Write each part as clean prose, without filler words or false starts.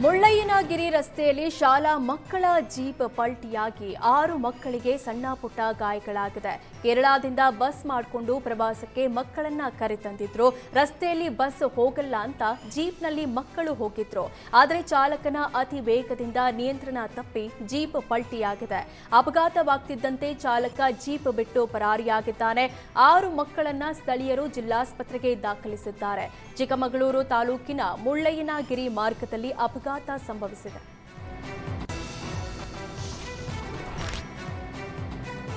ಮುಳ್ಳಯ್ಯನಗಿರಿ ರಸ್ತೆಯಲ್ಲಿ ಶಾಲಾ ಮಕ್ಕಳ ಜೀಪ್ ಪಲ್ಟಿಯಾಗಿ 6 ಮಕ್ಕಳಿಗೆ ಸಣ್ಣ ಪುಟ್ಟ ಗಾಯಗಳಾಗಿದೆ. ಕೇರಳದಿಂದ ಬಸ್ ಮಾಡಿಕೊಂಡು ಪ್ರವಾಸಕ್ಕೆ ಮಕ್ಕಳನ್ನ ಕರೆತಂದಿದ್ರು. ರಸ್ತೆಯಲ್ಲಿ ಬಸ್ ಹೋಗಲ್ಲ ಅಂತ ಜೀಪ್ನಲ್ಲಿ ಮಕ್ಕಳು ಹೋಗಿದ್ರು. ಆದರೆ ಚಾಲಕನ ಅತಿ ವೇಗದಿಂದ ನಿಯಂತ್ರಣ ತಪ್ಪಿ ಜೀಪ್ ಪಲ್ಟಿಯಾಗಿದೆ. ಅಪಘಾತವಾಗ್ತಿದ್ದಂತೆ ಚಾಲಕ ಜೀಪ್ ಬಿಟ್ಟು ಪರಾರಿಯಾಗಿದ್ದಾನೆ. 6 ಮಕ್ಕಳನ್ನ ಸ್ಥಳೀಯರು ಜಿಲ್ಲಾಸ್ಪತ್ರೆಗೆ ದಾಖಲಿಸಿದ್ದಾರೆ. ಚಿಕ್ಕಮಗಳೂರು ತಾಲೂಕಿನ ಮುಳ್ಳಯ್ಯನಗಿರಿ ಮಾರ್ಗದಲ್ಲಿ ಅಪಘಾತ ಸಂಭವಿಸಿದೆ.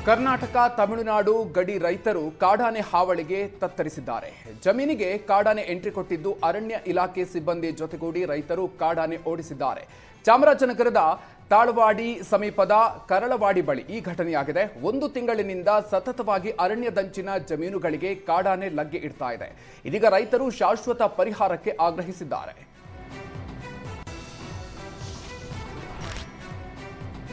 ಕರ್ನಾಟಕ ತಮಿಳುನಾಡು ಗಡಿ ರೈತರು ಕಾಡಾನೆ ಹಾವಳಿಗೆ ತತ್ತರಿಸಿದ್ದಾರೆ. ಜಮೀನಿಗೆ ಕಾಡಾನೆ ಎಂಟ್ರಿ ಕೊಟ್ಟಿದ್ದು ಅರಣ್ಯ ಇಲಾಖೆ ಸಿಬ್ಬಂದಿ ಜೊತೆಗೂಡಿ ರೈತರು ಕಾಡಾನೆ ಓಡಿಸಿದ್ದಾರೆ. ಚಾಮರಾಜನಗರದ ತಾಳವಾಡಿ ಸಮೀಪದ ಕರಳವಾಡಿ ಬಳಿ ಈ ಘಟನೆಯಾಗಿದೆ. 1 ತಿಂಗಳಿನಿಂದ ಸತತವಾಗಿ ಅರಣ್ಯದಂಚಿನ ಜಮೀನುಗಳಿಗೆ ಕಾಡಾನೆ ಲಗ್ಗೆ ಇಡ್ತಾ ಇದೆ. ಇದೀಗ ರೈತರು ಶಾಶ್ವತ ಪರಿಹಾರಕ್ಕೆ ಆಗ್ರಹಿಸಿದ್ದಾರೆ.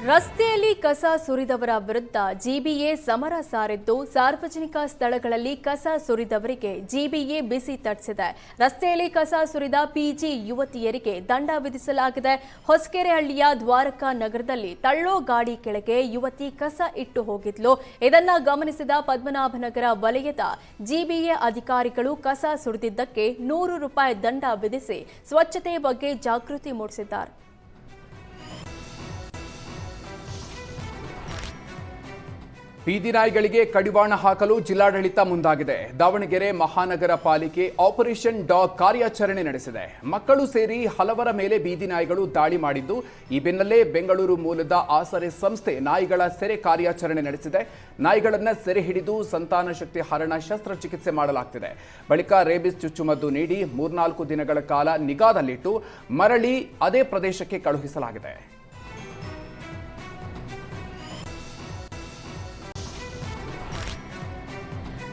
ರಸ್ತೆಯಲ್ಲಿ ಕಸ ಸುರಿದವರ ವಿರುದ್ಧ ಜಿಬಿಎ ಸಮರ ಸಾರಿದ್ದು, ಸಾರ್ವಜನಿಕ ಸ್ಥಳಗಳಲ್ಲಿ ಕಸ ಸುರಿದವರಿಗೆ ಜಿಬಿಎ ಬಿಸಿ ತಟ್ಟಿಸಿದೆ. ರಸ್ತೆಯಲ್ಲಿ ಕಸ ಸುರಿದ ಪಿಜಿ ಯುವತಿಯರಿಗೆ ದಂಡ ವಿಧಿಸಲಾಗಿದೆ. ಹೊಸಕೆರೆಹಳ್ಳಿಯ ದ್ವಾರಕಾ ನಗರದಲ್ಲಿ ತಳ್ಳೋ ಗಾಡಿ ಕೆಳಗೆ ಯುವತಿ ಕಸ ಇಟ್ಟು ಹೋಗಿದ್ಲು. ಇದನ್ನ ಗಮನಿಸಿದ ಪದ್ಮನಾಭನಗರ ವಲಯದ ಜಿಬಿಎ ಅಧಿಕಾರಿಗಳು ಕಸ ಸುರಿದಿದ್ದಕ್ಕೆ 100 ರೂಪಾಯಿ ದಂಡ ವಿಧಿಸಿ ಸ್ವಚ್ಛತೆ ಬಗ್ಗೆ ಜಾಗೃತಿ ಮೂಡಿಸಿದ್ದಾರೆ. ಬೀದಿ ನಾಯಿಗಳಿಗೆ ಕಡಿವಾಣ ಹಾಕಲು ಜಿಲ್ಲಾಡಳಿತ ಮುಂದಾಗಿದೆ. ದಾವಣಗೆರೆ ಮಹಾನಗರ ಪಾಲಿಕೆ ಆಪರೇಷನ್ ಡಾಗ್ ಕಾರ್ಯಾಚರಣೆ ನಡೆಸಿದೆ. ಮಕ್ಕಳು ಸೇರಿ ಹಲವರ ಮೇಲೆ ಬೀದಿ ನಾಯಿಗಳು ದಾಳಿ ಮಾಡಿದ್ದು, ಈ ಬೆನ್ನಲ್ಲೇ ಬೆಂಗಳೂರು ಮೂಲದ ಆಸರೆ ಸಂಸ್ಥೆ ನಾಯಿಗಳ ಸೆರೆ ಕಾರ್ಯಾಚರಣೆ ನಡೆಸಿದೆ. ನಾಯಿಗಳನ್ನು ಸೆರೆ ಹಿಡಿದು ಸಂತಾನ ಶಕ್ತಿ ಹರಣ ಶಸ್ತ್ರಚಿಕಿತ್ಸೆ ಮಾಡಲಾಗ್ತಿದೆ. ಬಳಿಕ ರೇಬಿಸ್ ಚುಚ್ಚುಮದ್ದು ನೀಡಿ 3-4 ದಿನಗಳ ಕಾಲ ನಿಗಾದಲ್ಲಿಟ್ಟು ಮರಳಿ ಅದೇ ಪ್ರದೇಶಕ್ಕೆ ಕಳುಹಿಸಲಾಗಿದೆ.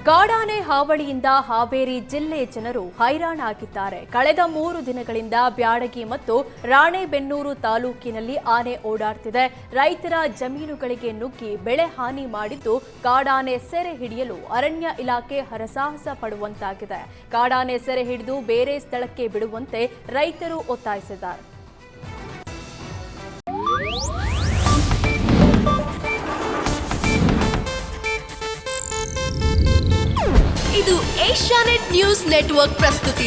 ಕಾಡಾನೆ ಹಾವಳಿಯಿಂದ ಹಾವೇರಿ ಜಿಲ್ಲೆ ಜನರು ಹೈರಾಣಾಗಿದ್ದಾರೆ. ಕಳೆದ 3 ದಿನಗಳಿಂದ ಬ್ಯಾಡಗಿ ಮತ್ತು ರಾಣೆಬೆನ್ನೂರು ತಾಲೂಕಿನಲ್ಲಿ ಆನೆ ಓಡಾಡ್ತಿದೆ. ರೈತರ ಜಮೀನುಗಳಿಗೆ ನುಗ್ಗಿ ಬೆಳೆ ಹಾನಿ ಮಾಡಿದ್ದು, ಕಾಡಾನೆ ಸೆರೆ ಹಿಡಿಯಲು ಅರಣ್ಯ ಇಲಾಖೆ ಹರಸಾಹಸ ಪಡುವಂತಾಗಿದೆ. ಕಾಡಾನೆ ಸೆರೆ ಹಿಡಿದು ಬೇರೆ ಸ್ಥಳಕ್ಕೆ ಬಿಡುವಂತೆ ರೈತರು ಒತ್ತಾಯಿಸಿದ್ದಾರೆ. ಇದು ಏಷ್ಯಾನೆಟ್ ನ್ಯೂಸ್ ನೆಟ್ವರ್ಕ್ ಪ್ರಸ್ತುತಿ.